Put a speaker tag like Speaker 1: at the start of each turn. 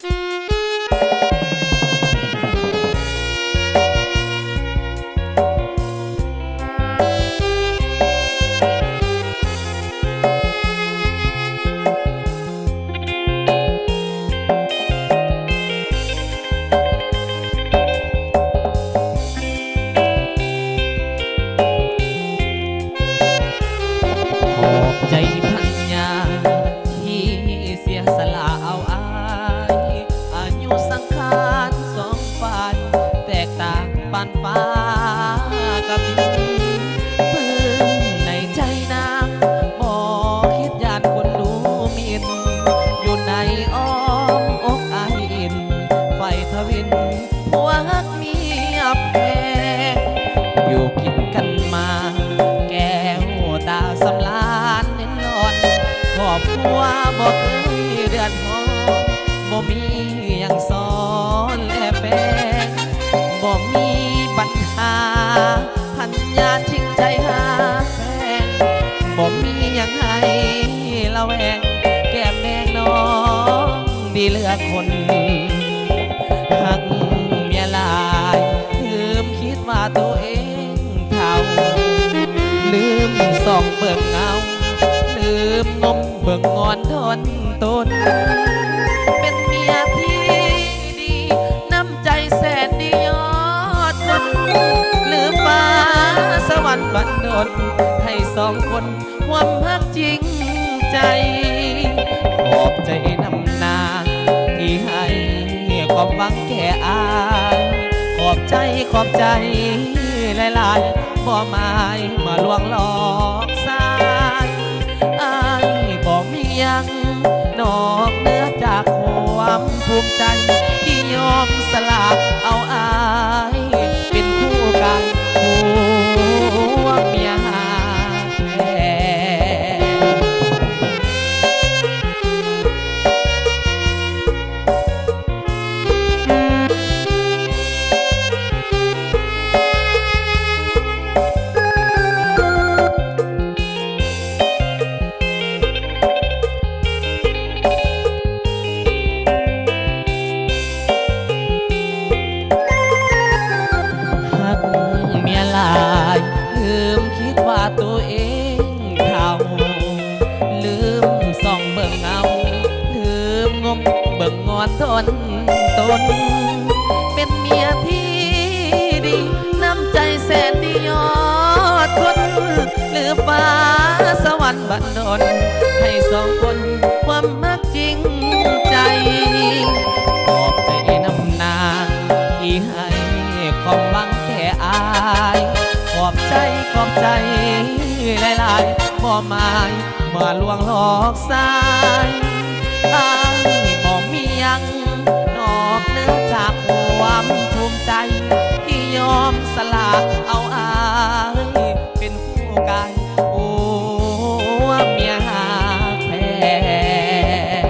Speaker 1: ใจพันยาที่เสียสละเอาอายอายุสังขารสองฝ่ายแตกต่างปานฟ้ากับดินปื้มในใจนางบ่คิดยานคนดูหมินอยู่ในอ้อมอกอายอินไฟทวินหัวฮักเมียแพงอยู่กินกันมาแก้วตาสำลานเน้นนอนครอบครัวบ่เคยเดือดร้อนบ่มีอย่างซ้อนและแปลงบ่มีปัญหาพันยาชิงใจหาแฟนบ่มีอย่างให้ละแวงแก้มแดงน้องดีเหลือคนหักเมียหลายลืมคิดว่าตัวเองเท่าลืมส่องเบิ่งเงาลืมงมเบิ่งงอนทนตนเป็นเมียที่ดีน้ำใจแสนดียอดคนลืมฟ้าสวรรค์บันดลให้สองคนความฮักจริงใจขอบใจนำหน้าที่ให้ความหวังแก่อายขอบใจหลายๆบ่หมายมาลวงหลอกสายอายบ่มียังนอกเหนือจากความภูมิใจที่ยอมสละเอาอายเป็นคู่กันหัวเมียหาแพหักเมียหลายลืมคิดว่าตัวเองเท่าลืมส่องเบิ่งเงาลืมงมเบิ่งงอนทนตนเป็นเมียที่ดีน้ำใจแสนดียอดคนลืมฟ้าสวรรค์บันดลให้สองคนความมักจริงใจขอบใจน้ำหนาที่ให้ความหวังแก่อายขอบใจหลายๆบ่หมายมาลวงหลอกสายอายบ่มียังนอกเหนือจากความภูมิใจที่ยอมสละเอาอายเป็นคู่กายโอ้เมียหาแพง